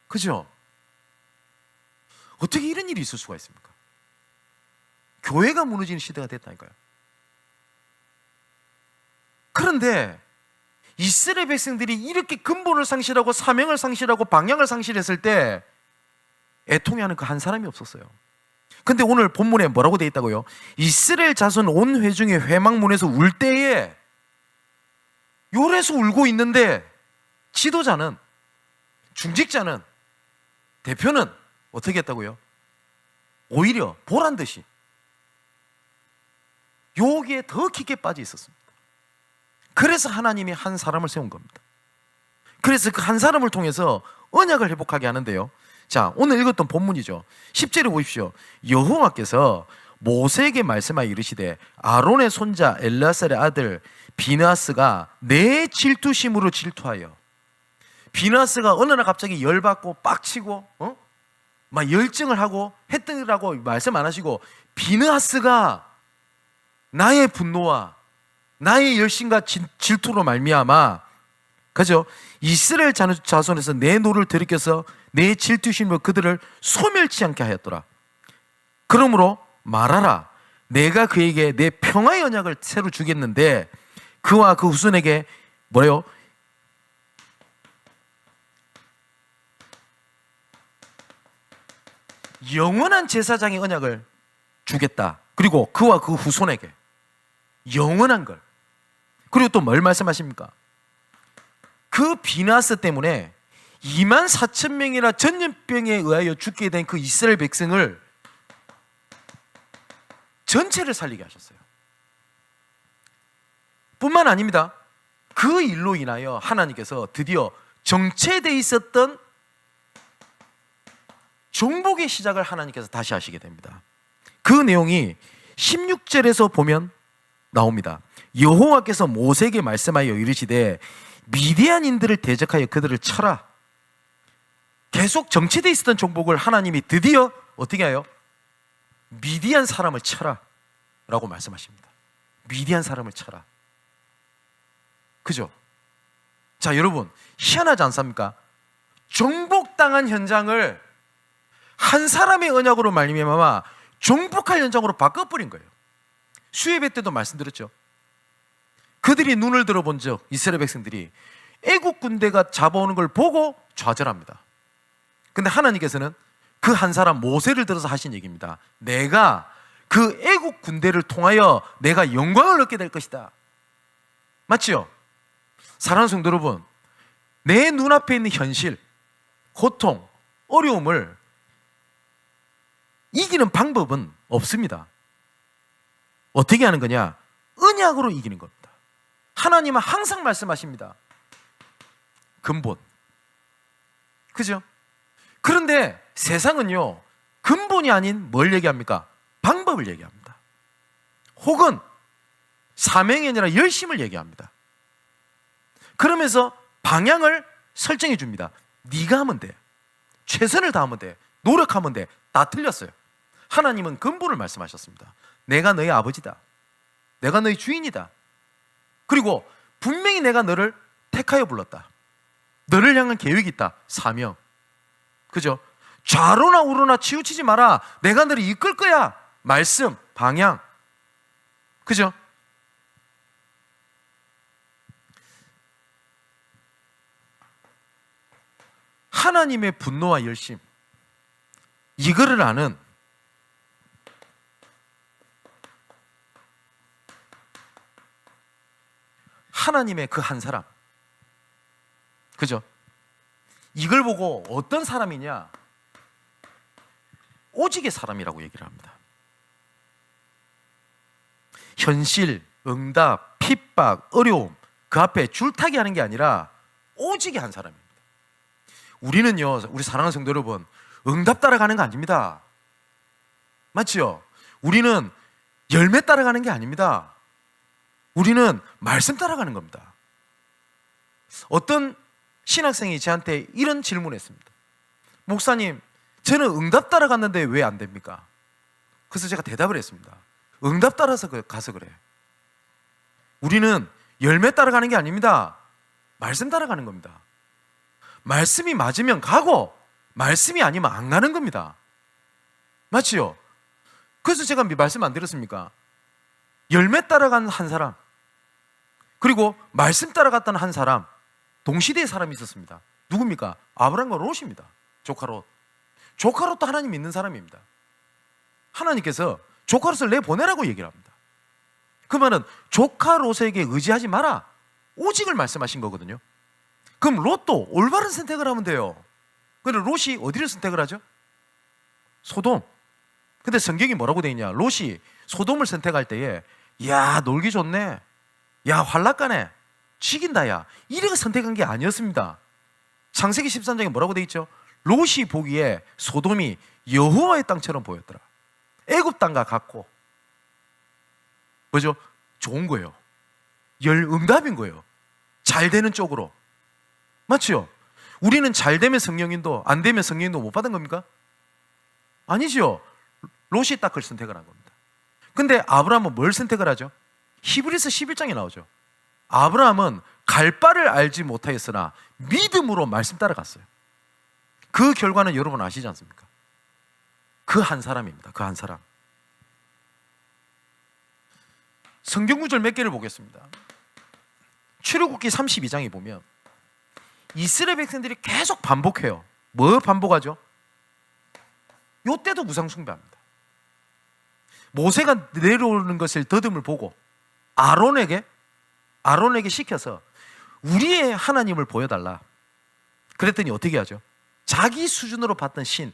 그죠? 어떻게 이런 일이 있을 수가 있습니까? 교회가 무너지는 시대가 됐다니까요. 그런데 이스라엘 백성들이 이렇게 근본을 상실하고 사명을 상실하고 방향을 상실했을 때 애통해하는 그 한 사람이 없었어요. 근데 오늘 본문에 뭐라고 되어 있다고요? 이스라엘 자손 온 회중이 회막문에서 울 때에 요래서 울고 있는데 지도자는, 중직자는, 대표는 어떻게 했다고요? 오히려 보란 듯이 여기에 더 깊게 빠져 있었습니다. 그래서 하나님이 한 사람을 세운 겁니다. 그래서 그 한 사람을 통해서 언약을 회복하게 하는데요. 자, 오늘 읽었던 본문이죠. 10절에 보십시오. 여호와께서 모세에게 말씀하여 이르시되 아론의 손자 엘르아살의 아들 비느하스가 내 질투심으로 질투하여. 비느하스가 어느 날 갑자기 열받고 빡치고 막 열정을 하고 했더라고 말씀 안 하시고, 비느하스가 나의 분노와 나의 열심과 질투로 말미암아, 그죠? 이스라엘 자손에서 내 노를 들이켜서 내 질투심으로 그들을 소멸치 않게 하였더라. 그러므로 말하라. 내가 그에게 내 평화의 언약을 새로 주겠는데 그와 그 후손에게 뭐래요? 영원한 제사장의 언약을 주겠다. 그리고 그와 그 후손에게 영원한 걸. 그리고 또 뭘 말씀하십니까? 그 비나스 때문에 24,000명이나 전염병에 의하여 죽게 된 그 이스라엘 백성을 전체를 살리게 하셨어요. 뿐만 아닙니다. 그 일로 인하여 하나님께서 드디어 정체되어 있었던 종복의 시작을 하나님께서 다시 하시게 됩니다. 그 내용이 16절에서 보면 나옵니다. 여호와께서 모세에게 말씀하여 이르시되 미디안인들을 대적하여 그들을 쳐라. 계속 정체되어 있었던 종복을 하나님이 드디어 어떻게 해요? 미디안 사람을 쳐라 라고 말씀하십니다. 미디안 사람을 쳐라. 그죠? 자, 여러분, 희한하지 않습니까? 정복당한 현장을 한 사람의 언약으로 말미암아 정복할 현장으로 바꿔버린 거예요. 수예배 때도 말씀드렸죠. 그들이 눈을 들어본 적 이스라엘 백성들이 애국 군대가 잡아오는 걸 보고 좌절합니다. 근데 하나님께서는 그 한 사람 모세를 들어서 하신 얘기입니다. 내가 그 애국 군대를 통하여 내가 영광을 얻게 될 것이다. 맞죠? 사랑하는 성도 여러분, 내 눈앞에 있는 현실, 고통, 어려움을 이기는 방법은 없습니다. 어떻게 하는 거냐? 언약으로 이기는 겁니다. 하나님은 항상 말씀하십니다. 근본. 그죠? 그런데 세상은요, 근본이 아닌 뭘 얘기합니까? 방법을 얘기합니다. 혹은 사명이 아니라 열심을 얘기합니다. 그러면서 방향을 설정해 줍니다. 네가 하면 돼. 최선을 다하면 돼. 노력하면 돼. 다 틀렸어요. 하나님은 근본을 말씀하셨습니다. 내가 너희 아버지다. 내가 너희 주인이다. 그리고 분명히 내가 너를 택하여 불렀다. 너를 향한 계획이 있다. 사명. 그죠? 좌로나 우로나 치우치지 마라. 내가 너를 이끌 거야. 말씀, 방향. 그죠? 하나님의 분노와 열심, 이거를 아는 하나님의 그 한 사람, 그죠? 이걸 보고 어떤 사람이냐? 오직의 사람이라고 얘기를 합니다. 현실, 응답, 핍박, 어려움 그 앞에 줄타기 하는 게 아니라 오직의 한 사람입니다. 우리는요, 우리 사랑하는 성도 여러분, 응답 따라가는 거 아닙니다. 맞지요? 우리는 열매 따라가는 게 아닙니다. 우리는 말씀 따라가는 겁니다. 어떤 신학생이 저한테 이런 질문을 했습니다. 목사님, 저는 응답 따라갔는데 왜 안 됩니까? 그래서 제가 대답을 했습니다. 응답 따라서 가서 그래. 우리는 열매 따라가는 게 아닙니다. 말씀 따라가는 겁니다. 말씀이 맞으면 가고 말씀이 아니면 안 가는 겁니다. 맞지요? 그래서 제가 말씀 안 드렸습니까? 열매 따라간 한 사람, 그리고 말씀 따라갔다는 한 사람, 동시대의 사람이 있었습니다. 누굽니까? 아브라함과 롯입니다. 조카 롯. 조카 롯도 하나님 믿는 사람입니다. 하나님께서 조카 롯을 내보내라고 얘기를 합니다. 그러면은 조카 롯에게 의지하지 마라, 오직을 말씀하신 거거든요. 그럼 롯도 올바른 선택을 하면 돼요. 그런데 롯이 어디를 선택을 하죠? 소돔. 근데 성경이 뭐라고 되어 있냐? 롯이 소돔을 선택할 때에 야, 놀기 좋네, 야, 활락가네, 죽인다, 야, 이래가 선택한 게 아니었습니다. 창세기 13장에 뭐라고 되어 있죠? 롯이 보기에 소돔이 여호와의 땅처럼 보였더라. 애굽 땅과 같고, 뭐죠? 좋은 거예요. 응답인 거예요. 잘 되는 쪽으로. 맞죠? 우리는 잘 되면 성령인도 안 되면 성령인도 못 받은 겁니까? 아니죠. 롯이 딱 그걸 선택을 한 겁니다. 근데 아브라함은 뭘 선택을 하죠? 히브리서 11장에 나오죠. 아브라함은 갈 바를 알지 못하였으나 믿음으로 말씀 따라갔어요. 그 결과는 여러분 아시지 않습니까? 그 한 사람입니다. 그 한 사람. 성경 구절 몇 개를 보겠습니다. 출애굽기 32장에 보면 이스라엘 백성들이 계속 반복해요. 뭐 반복하죠? 요때도 우상 숭배합니다. 모세가 내려오는 것을 더듬을 보고 아론에게 시켜서 우리의 하나님을 보여달라. 그랬더니 어떻게 하죠? 자기 수준으로 봤던 신,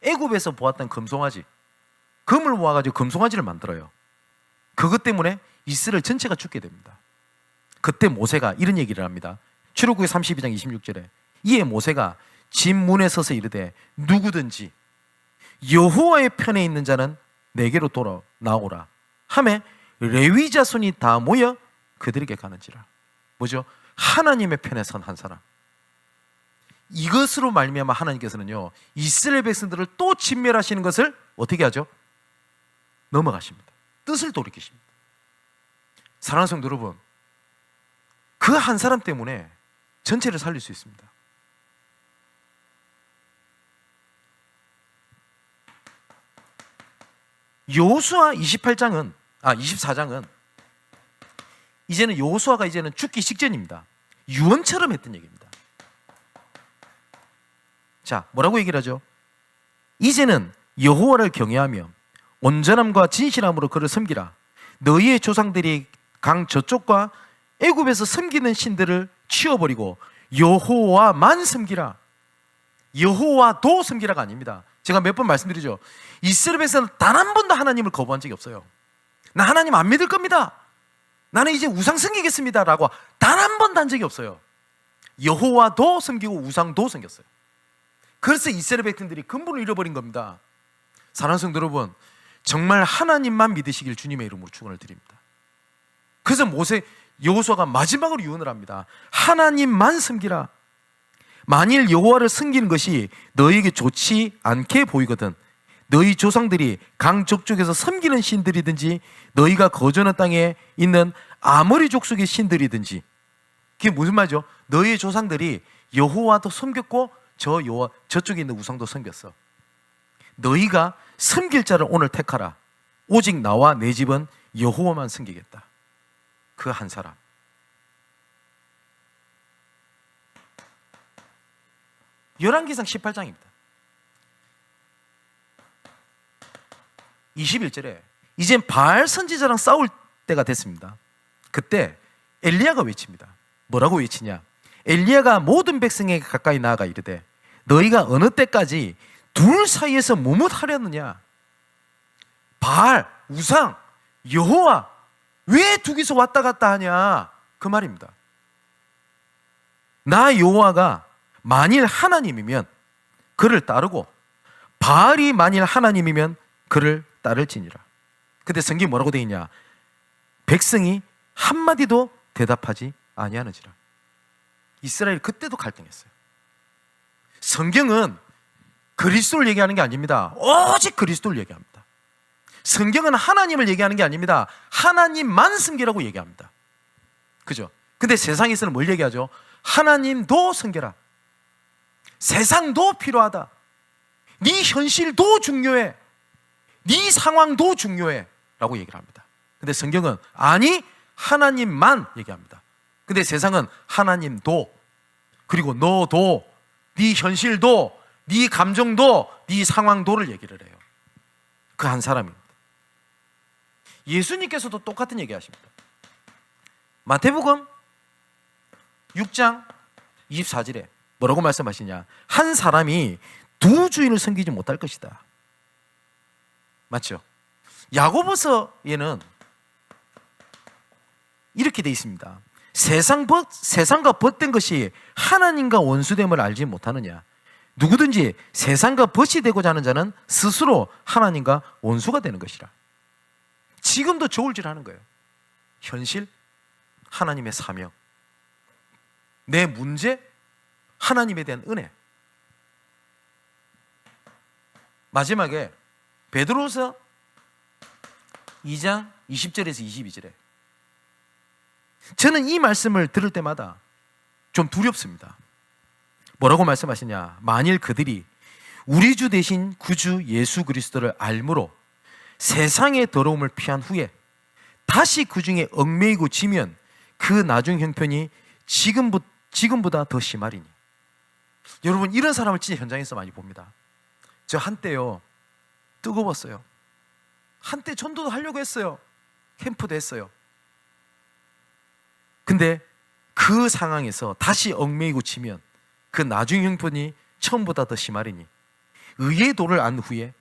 애굽에서 보았던 금송아지, 금을 모아가지고 금송아지를 만들어요. 그것 때문에 이스라엘 전체가 죽게 됩니다. 그때 모세가 이런 얘기를 합니다. 출애굽기 32장 26절에 이에 모세가 집 문에 서서 이르되 누구든지 여호와의 편에 있는 자는 내게로 돌아 나오라 하매 레위 자손이 다 모여 그들에게 가는지라. 뭐죠? 하나님의 편에 선 한 사람. 이것으로 말미암아 하나님께서는요, 이스라엘 백성들을 또 진멸하시는 것을 어떻게 하죠? 넘어가십니다. 뜻을 돌이키십니다. 사랑하는 성도 여러분, 그 한 사람 때문에 전체를 살릴 수 있습니다. 여호수아 24장은 이제는 여호수아가 이제는 죽기 직전입니다. 유언처럼 했던 얘기입니다. 자, 뭐라고 얘기를 하죠? 이제는 여호와를 경외하며 온전함과 진실함으로 그를 섬기라. 너희의 조상들이 강 저쪽과 애굽에서 섬기는 신들을 치워버리고 여호와만 섬기라. 여호와도 섬기라가 아닙니다. 제가 몇 번 말씀드리죠. 이스라엘 백성은 단 한 번도 하나님을 거부한 적이 없어요. 나 하나님 안 믿을 겁니다, 나는 이제 우상 섬기겠습니다 라고 단 한 번도 한 적이 없어요. 여호와도 섬기고 우상도 섬겼어요. 그래서 이스라엘 백성들이 근본을 잃어버린 겁니다. 사랑하는 성도 여러분, 정말 하나님만 믿으시길 주님의 이름으로 축원을 드립니다. 그래서 여호수아가 마지막으로 유언을 합니다. 하나님만 섬기라. 만일 여호와를 섬기는 것이 너희에게 좋지 않게 보이거든 너희 조상들이 강 저쪽에서 섬기는 신들이든지 너희가 거주하는 땅에 있는 아모리 족속의 신들이든지. 그게 무슨 말이죠? 너희의 조상들이 여호와도 섬겼고 저쪽에 있는 우상도 섬겼어. 너희가 섬길 자를 오늘 택하라. 오직 나와 내 집은 여호와만 섬기겠다. 그 한 사람. 열왕기상 18장입니다. 21절에 이젠 바알 선지자랑 싸울 때가 됐습니다. 그때 엘리야가 외칩니다. 뭐라고 외치냐? 엘리야가 모든 백성에게 가까이 나아가 이르되 너희가 어느 때까지 둘 사이에서 무뭇하려느냐? 바알, 우상, 여호와 왜 둘이서 왔다 갔다 하냐? 그 말입니다. 나 여호와가 만일 하나님이면 그를 따르고 바알이 만일 하나님이면 그를 따를지니라. 근데 성경이 뭐라고 되어 있냐? 백성이 한마디도 대답하지 아니하는지라. 이스라엘 그때도 갈등했어요. 성경은 그리스도를 얘기하는 게 아닙니다. 오직 그리스도를 얘기합니다. 성경은 하나님을 얘기하는 게 아닙니다. 하나님만 섬기라고 얘기합니다. 그죠? 근데 세상에서는 뭘 얘기하죠? 하나님도 섬겨라. 세상도 필요하다. 네 현실도 중요해. 네 상황도 중요해 라고 얘기를 합니다. 근데 성경은 아니, 하나님만 얘기합니다. 근데 세상은 하나님도, 그리고 너도, 네 현실도, 네 감정도, 네 상황도를 얘기를 해요. 그 한 사람입니다. 예수님께서도 똑같은 얘기 하십니다. 마태복음 6장 24절에 뭐라고 말씀하시냐? 한 사람이 두 주인을 섬기지 못할 것이다. 맞죠? 야고보서에는 이렇게 되어 있습니다. 세상과 벗된 것이 하나님과 원수됨을 알지 못하느냐? 누구든지 세상과 벗이 되고자 하는 자는 스스로 하나님과 원수가 되는 것이라. 지금도 저울질하는 거예요. 현실, 하나님의 사명, 내 문제, 하나님에 대한 은혜. 마지막에 베드로서 2장 20절에서 22절에 저는 이 말씀을 들을 때마다 좀 두렵습니다. 뭐라고 말씀하시냐? 만일 그들이 우리 주 대신 구주 예수 그리스도를 알므로 세상의 더러움을 피한 후에 다시 그 중에 얽매이고 지면 그 나중 형편이 지금보다 더 심하리니. 여러분, 이런 사람을 진짜 현장에서 많이 봅니다. 저 한때요 뜨거웠어요. 한때 전도도 하려고 했어요. 캠프도 했어요. 근데 그 상황에서 다시 얽매이고 지면 그 나중 형편이 처음보다 더 심하리니 의의 도를 안 후에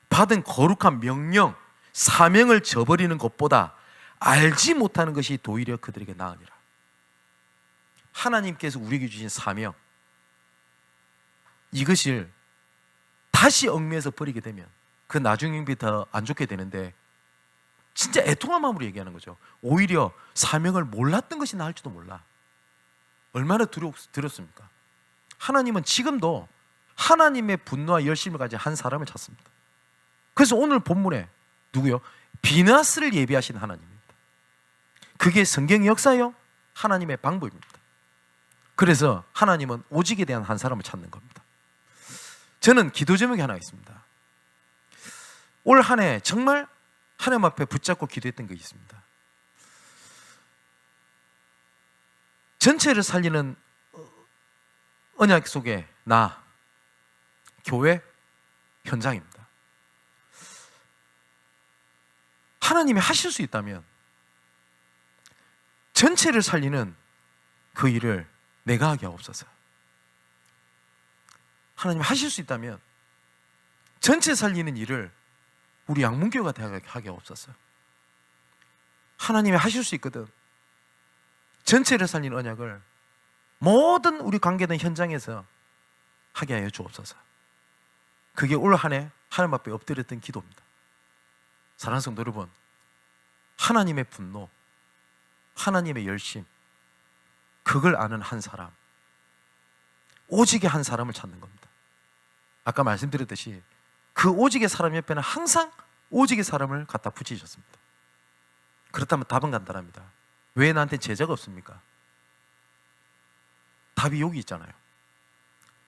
받은 거룩한 명령, 사명을 저버리는 것보다 알지 못하는 것이 도리어 그들에게 나으니라. 하나님께서 우리에게 주신 사명, 이것을 다시 얽매여서 버리게 되면 그 나중 형편이 더 안 좋게 되는데, 진짜 애통한 마음으로 얘기하는 거죠. 오히려 사명을 몰랐던 것이 나을지도 몰라. 얼마나 두렵습니까? 하나님은 지금도 하나님의 분노와 열심을 가진 한 사람을 찾습니다. 그래서 오늘 본문에 누구요? 비느하스를 예비하신 하나님입니다. 그게 성경의 역사요, 하나님의 방법입니다. 그래서 하나님은 오직에 대한 한 사람을 찾는 겁니다. 저는 기도 제목이 하나 있습니다. 올 한 해 정말 하나님 앞에 붙잡고 기도했던 게 있습니다. 전체를 살리는 언약 속에 나, 교회, 현장입니다. 하나님이 하실 수 있다면 전체를 살리는 그 일을 내가 하게 하옵소서. 하나님 하실 수 있다면 전체 살리는 일을 우리 양문교가 하게 하옵소서. 하나님이 하실 수 있거든. 전체를 살리는 언약을 모든 우리 관계된 현장에서 하게 하여 주옵소서. 그게 올 한 해 하나님 앞에 엎드렸던 기도입니다. 사랑하는 성도 여러분, 하나님의 분노, 하나님의 열심, 그걸 아는 한 사람, 오직의 한 사람을 찾는 겁니다. 아까 말씀드렸듯이 그 오직의 사람 옆에는 항상 오직의 사람을 갖다 붙이셨습니다. 그렇다면 답은 간단합니다. 왜 나한테 제자가 없습니까? 답이 여기 있잖아요.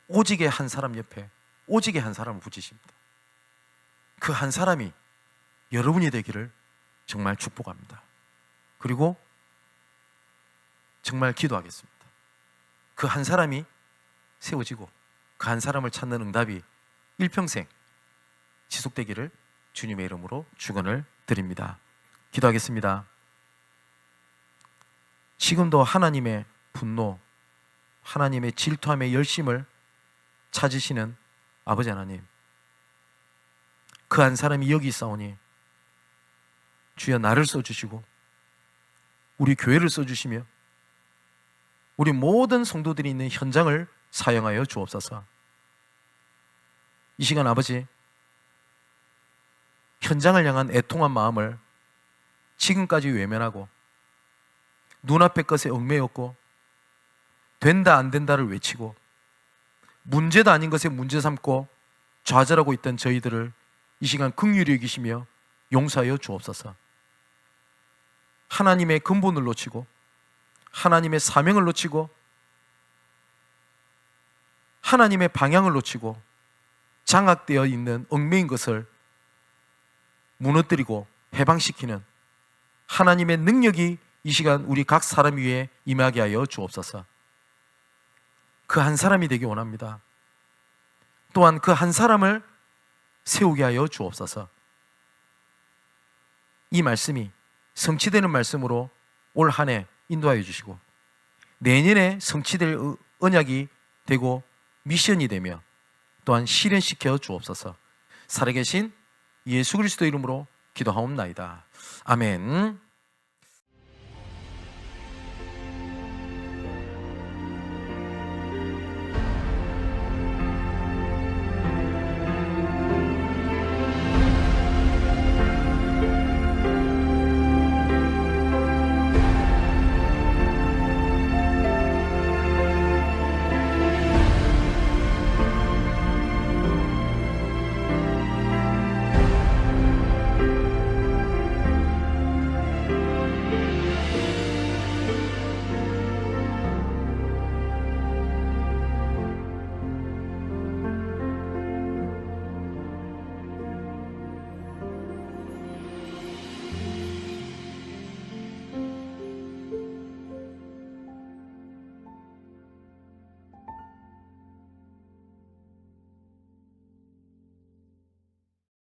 오직의 한 사람 옆에 오직의 한 사람을 붙이십니다. 그 한 사람이 여러분이 되기를 정말 축복합니다. 그리고 정말 기도하겠습니다. 그 한 사람이 세워지고 그 그 한 사람을 찾는 응답이 일평생 지속되기를 주님의 이름으로 축원을 드립니다. 기도하겠습니다. 지금도 하나님의 분노, 하나님의 질투함의 열심을 찾으시는 아버지 하나님, 그 한 사람이 여기 있사오니 주여 나를 써주시고 우리 교회를 써주시며 우리 모든 성도들이 있는 현장을 사용하여 주옵소서. 이 시간 아버지, 현장을 향한 애통한 마음을 지금까지 외면하고 눈앞의 것에 얽매였고 된다 안 된다를 외치고 문제도 아닌 것에 문제 삼고 좌절하고 있던 저희들을 이 시간 긍휼히 여기시며 용서하여 주옵소서. 하나님의 근본을 놓치고 하나님의 사명을 놓치고 하나님의 방향을 놓치고 장악되어 있는 얽매인 것을 무너뜨리고 해방시키는 하나님의 능력이 이 시간 우리 각 사람 위에 임하게 하여 주옵소서. 그 한 사람이 되기 원합니다. 또한 그 한 사람을 세우게 하여 주옵소서. 이 말씀이 성취되는 말씀으로 올 한 해 인도하여 주시고 내년에 성취될 언약이 되고 미션이 되며 또한 실현시켜 주옵소서. 살아계신 예수 그리스도 이름으로 기도하옵나이다. 아멘.